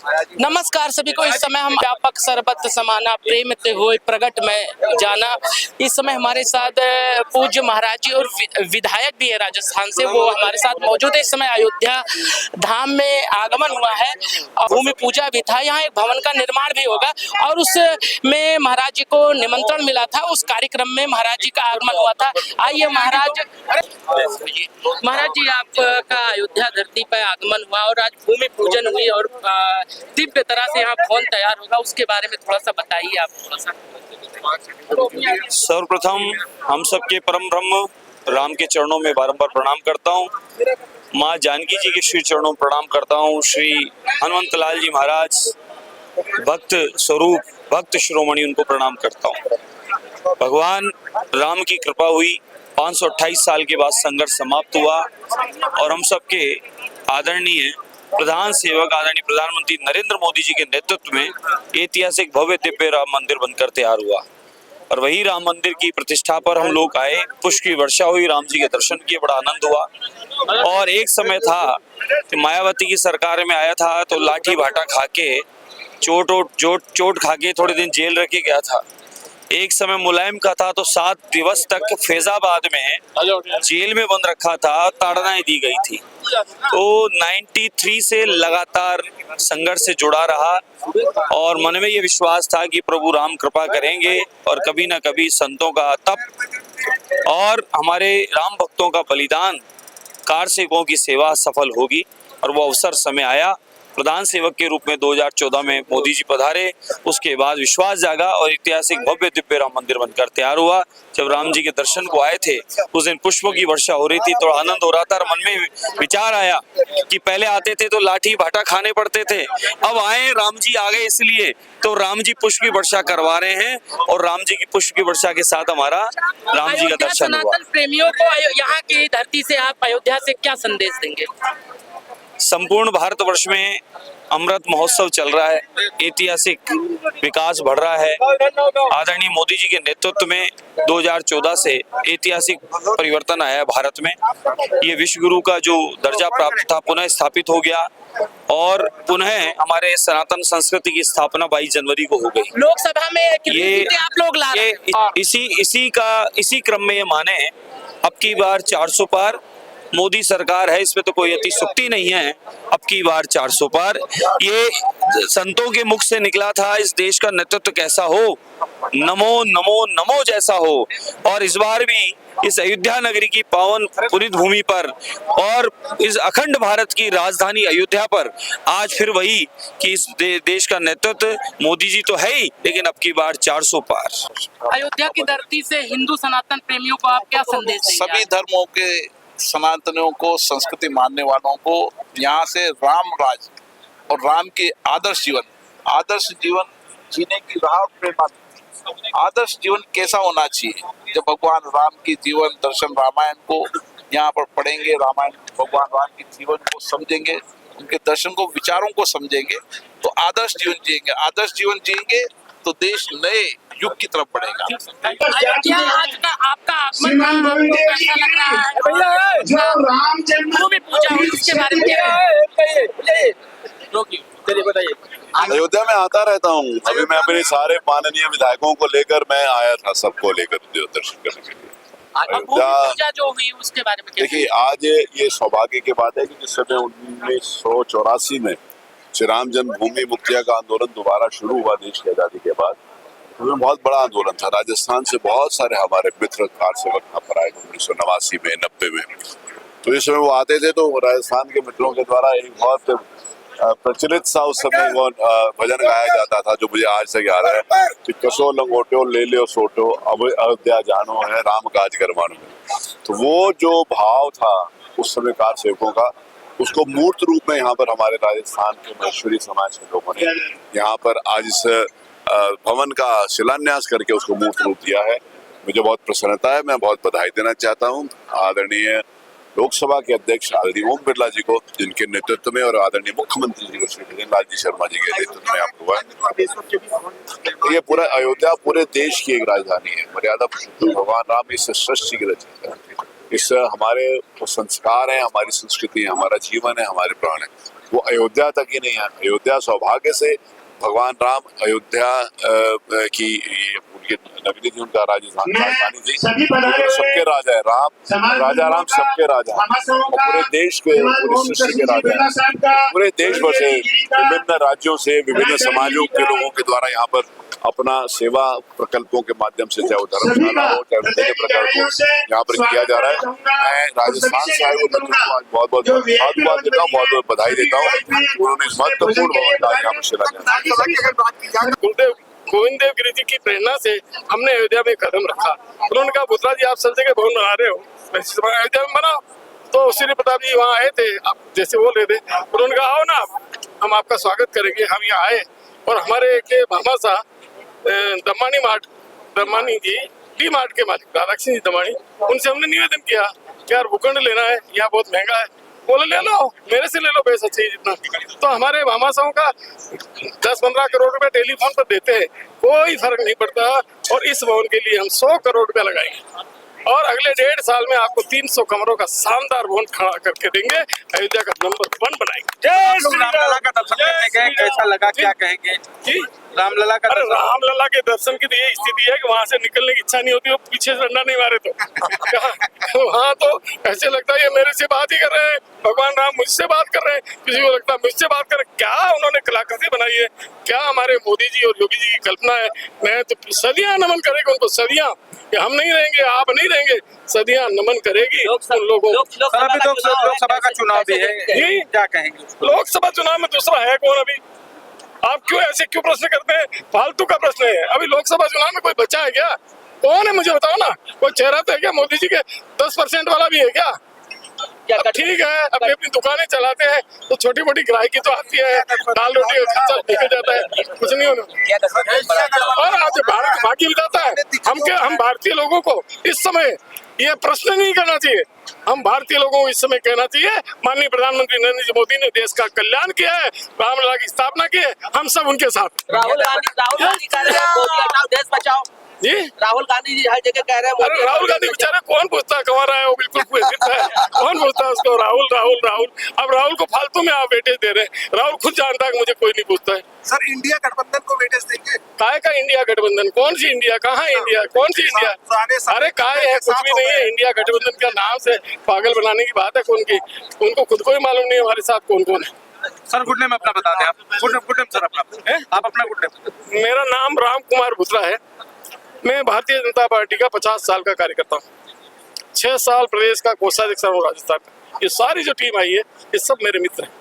नमस्कार सभी को। इस समय हम व्यापक सरबत समाना प्रेम ते होए प्रगट में जाना। इस समय हमारे साथ पूज्य महाराज जी और विधायक भी है राजस्थान से, वो हमारे साथ मौजूद है। इस समय अयोध्या धाम में आगमन हुआ है और भूमि पूजा भी था। यहाँ एक भवन का निर्माण भी होगा और उसमें महाराज जी को निमंत्रण मिला था। उस कार्यक्रम में महाराज जी का आगमन हुआ था। आइए महाराज जी, आपका अयोध्या धरती पर आगमन हुआ और आज भूमि पूजन हुई और दिव्य तरह से यहाँ भवन तैयार होगा, उसके बारे में थोड़ा सा बताइए आप। थोड़ा सा सर्वप्रथम हम सबके परम ब्रह्म राम के चरणों में बारंबार प्रणाम करता हूँ। माँ जानकी जी के श्री चरणों में प्रणाम करता हूँ। श्री हनुमंत लाल जी महाराज भक्त स्वरूप, भक्त शिरोमणि, उनको प्रणाम करता हूँ। भगवान राम की कृपा हुई, 528 साल के बाद संघर्ष समाप्त हुआ और हम सबके आदरणीय प्रधान सेवक आदरणीय प्रधानमंत्री नरेंद्र मोदी जी के नेतृत्व में ऐतिहासिक भव्य दिव्य राम मंदिर बनकर तैयार हुआ और वही राम मंदिर की प्रतिष्ठा पर हम लोग आए। पुष्प की वर्षा हुई, राम जी के दर्शन किए, बड़ा आनंद हुआ। और एक समय था कि मायावती की सरकार में आया था तो लाठी भाटा खा के चोट खा के थोड़े दिन जेल रखे गया था। एक समय मुलायम का था तो 7 दिवस तक फैजाबाद में जेल में बंद रखा था, ताड़नाएं दी गई थी। तो 93 से लगातार संघर्ष से जुड़ा रहा और मन में ये विश्वास था कि प्रभु राम कृपा करेंगे और कभी ना कभी संतों का तप और हमारे राम भक्तों का बलिदान, कार सेवकों की सेवा सफल होगी। और वो अवसर समय आया। प्रधान सेवक के रूप में 2014 में मोदी जी पधारे। उसके बाद विश्वास जागा और ऐतिहासिक भव्य दिव्य राम मंदिर बनकर तैयार हुआ। जब राम जी के दर्शन को आए थे उस दिन पुष्पों की वर्षा हो रही थी, थोड़ा आनंद हो रहा था और मन में विचार आया कि पहले आते थे तो लाठी भाटा खाने पड़ते थे, अब आए राम जी आ गए, इसलिए तो राम जी पुष्प की वर्षा करवा रहे हैं और राम जी की पुष्प की वर्षा के साथ हमारा राम जी का दर्शन हुआ। प्रेमियों को यहाँ की धरती से आप अयोध्या से क्या संदेश देंगे? संपूर्ण भारतवर्ष में अमृत महोत्सव चल रहा है, ऐतिहासिक विकास बढ़ रहा है। आदरणीय मोदी जी के नेतृत्व में 2014 से ऐतिहासिक परिवर्तन आया है भारत में। ये विश्व गुरु का जो दर्जा प्राप्त था पुनः स्थापित हो गया और पुनः हमारे सनातन संस्कृति की स्थापना 22 जनवरी को हो गई। लोकसभा में ये आप लोग ला रहे हैं। इसी क्रम में ये माने अब की बार 400 पार मोदी सरकार है, इसमें तो कोई अतिशयोक्ति नहीं है। अब की बार 400 पार, ये संतों के मुख से निकला था, इस देश का नेतृत्व कैसा हो, नमो नमो नमो जैसा हो। और इस बार भी इस अयोध्या नगरी की पावन पुनीत भूमि पर और इस अखंड भारत की राजधानी अयोध्या पर आज फिर वही कि इस देश का नेतृत्व मोदी जी तो है ही, लेकिन अब की बार 400 पार। अयोध्या की धरती से हिंदू सनातन प्रेमियों को आप क्या संदेश देंगे? सभी धर्मों के सनातनियों को, संस्कृति मानने वालों को यहाँ से राम राज और राम के आदर्श जीवन जीने की राह प्रेरणा। आदर्श जीवन कैसा होना चाहिए? जब भगवान राम की जीवन दर्शन रामायण को यहाँ पर पढ़ेंगे, रामायण भगवान राम के जीवन को समझेंगे, उनके दर्शन को, विचारों को समझेंगे तो आदर्श जीवन जिएंगे। आदर्श जीवन जिएंगे तो देश नए युग की तरफ बढ़ेगा। आज का आपका आगमन कैसा लग रहा है? जो राम जन्मभूमि पूजा हुई उसके बारे में बताइए। अयोध्या में आता रहता हूँ। अभी मैं अपने सारे माननीय विधायकों को लेकर मैं आया था, सबको लेकर दर्शन करने के लिए। पूजा जो हुई उसके बारे में देखिए, आज ये सौभाग्य की बात है कि जिस समय 1984 में श्री राम जन्मभूमि मुक्तिया का आंदोलन दोबारा शुरू हुआ देश की आजादी के बाद, उसमें बहुत बड़ा आंदोलन था। राजस्थान से बहुत सारे हमारे मित्र कार सेवक यहाँ पर आए 1989 में, 90 में। तो इस समय वो आते थे तो राजस्थान के मित्रों के द्वारा एक बहुत प्रचलित सा उस समय वो भजन गाया जाता था जो मुझे आज तक याद है कि कसो लंगोटो ले लियो सोटो, अब अयोध्या जानो है राम काज करवानो। तो वो जो भाव था उस समय कार सेवकों का, उसको मूर्त रूप में यहाँ पर हमारे राजस्थान के महेश्वरी समाज के लोगों ने यहाँ पर आज इस भवन का शिलान्यास करके उसको मूर्त रूप दिया है। मुझे बहुत प्रसन्नता है। मैं बहुत बधाई देना चाहता हूँ आदरणीय लोकसभा के अध्यक्ष आदरणीय ओम बिरला जी को, जिनके नेतृत्व में, और आदरणीय मुख्यमंत्री जी को श्री भजनलाल जी शर्मा जी के नेतृत्व में आपको हुआ। ये पूरा अयोध्या पूरे देश की एक राजधानी है। मर्यादा पुरुषोत्तम भगवान राम इस सृष्टि की रचना है। इस हमारे संस्कार है, हमारी संस्कृति है, हमारा जीवन है, हमारे प्राण है। वो अयोध्या तक ही नहीं है। अयोध्या सौभाग्य से भगवान राम अयोध्या की ये उनकी नगरी थी, उनका राजस्थान राजधानी थी। तो सबके राजा है राम, राजा राम सबके राजा हैं। और पूरे देश के, पूरी सृष्टि के राजा हैं। पूरे देश भर से, विभिन्न राज्यों से, विभिन्न समाजों के लोगों के द्वारा यहाँ पर अपना सेवा प्रकल्पों के माध्यम से, चाहे वो धर्मशाला हो, चाहे विभिन्न प्रकल्प हो, यहाँ पर किया जा रहा है। मैं राजस्थान से आए हुए मित्रों को आज बहुत बहुत धन्यवाद देता हूँ, बहुत बहुत बधाई देता हूँ। उन्होंने इस महत्वपूर्ण भवन का यहाँ पर शिलान्यास। गुरुदेव गोविंद देव गिरी जी की प्रेरणा से हमने अयोध्या में कदम रखा। उन्होंने कहा पुत्रा जी आप सब जगह भवन बना रहे हो, अयोध्या में बनाओ। तो श्री प्रताप जी वहाँ आए थे, आप जैसे बोल रहे थे, उन्होंने कहा आओ ना हम आपका स्वागत करेंगे। हम यहाँ आए और हमारे के मामा साहब दमानी जी डी मार्ट के मालिक राधाकृष्ण जी दमानी, उनसे हमने निवेदन किया कि यार भूखंड लेना है, यहाँ बहुत महंगा है। बोले ले लो, मेरे से ले लो पैसा चाहिए जितना। तो हमारे मामा साहब का 10-15 करोड़ रुपए टेलीफोन पर देते हैं, कोई फर्क नहीं पड़ता। और इस भवन के लिए हम 100 करोड़ रुपया लगाएंगे और अगले 1.5 साल में आपको 300 कमरों का शानदार भवन खड़ा करके देंगे, अयोध्या का नंबर 1 बनाएंगे। रामलला का दर्शन करने गए, कैसा लगा, क्या कहेंगे? जी रामलला का, अरे रामलला के दर्शन की तो ये स्थिति है कि वहां से निकलने की इच्छा नहीं होती, वो पीछे से डंडा नहीं मारे तो वहाँ तो ऐसे लगता है ये मेरे से बात ही कर रहे हैं, भगवान राम मुझसे बात कर रहे हैं। किसी को लगता है मुझसे बात कर रहे हैं। क्या उन्होंने कलाकृति बनाई है, क्या हमारे मोदी जी और योगी जी की कल्पना है। मैं तो सदियां नमन करेगा उनको, सदियां। हम नहीं रहेंगे, आप नहीं रहेंगे, सदियां नमन करेगी उन लोगों। अभी तो लोकसभा का चुनाव भी है, क्या कहेंगे? लोकसभा चुनाव में दूसरा है कौन अभी? आप क्यों ऐसे क्यों प्रश्न करते हैं? फालतू का प्रश्न है। अभी लोकसभा चुनाव में कोई बचा है क्या? कौन है मुझे बताओ ना। कोई चेहरा तो है क्या? मोदी जी के 10% वाला भी है क्या? ठीक है, अपनी अपनी दुकानें चलाते हैं तो छोटी मोटी ग्राहकी तो आती है, दाल रोटी का खर्चा निकल जाता है, कुछ नहीं होना। और आज भारत बाकी बताता है हम भारतीय लोगों को इस समय ये प्रश्न नहीं करना चाहिए। हम भारतीय लोगों को इस समय कहना चाहिए माननीय प्रधानमंत्री नरेंद्र मोदी ने देश का कल्याण किया है, रामलला की स्थापना की है, हम सब उनके साथ। राहुल गांधी कह रहे हैं मोदी हटाओ देश बचाओ जी। राहुल गांधी जी हर जगह कह रहे हैं। अरे राहुल गांधी बेचारा कौन पूछता है कहाँ रहा है, वो बिल्कुल कुएसित है। कौन पूछता है उसको? राहुल राहुल राहुल। अब राहुल को फालतू में आप वेटेज दे रहे हैं। राहुल खुद जानता है कि मुझे कोई नहीं पूछता है। सर इंडिया गठबंधन को वेटेज देंगे? काय का इंडिया गठबंधन? कौन सी इंडिया? कहाँ इंडिया? कौन सी इंडिया? अरे काय है, कुछ भी नहीं है। इंडिया गठबंधन का नाम से पागल बनाने की बात है कौन की? उनको खुद को ही मालूम नहीं हमारे साथ कौन कौन है। सर गुड नेम अपना बता दें आप। गुड नेम सर अपना, आप अपना गुड नेम। मेरा नाम राम कुमार भुत्रा है। मैं भारतीय जनता पार्टी का 50 साल का कार्यकर्ता हूँ। 6 साल प्रदेश का कोषाध्यक्ष हूँ राजस्थान का। ये सारी जो टीम आई है ये सब मेरे मित्र हैं।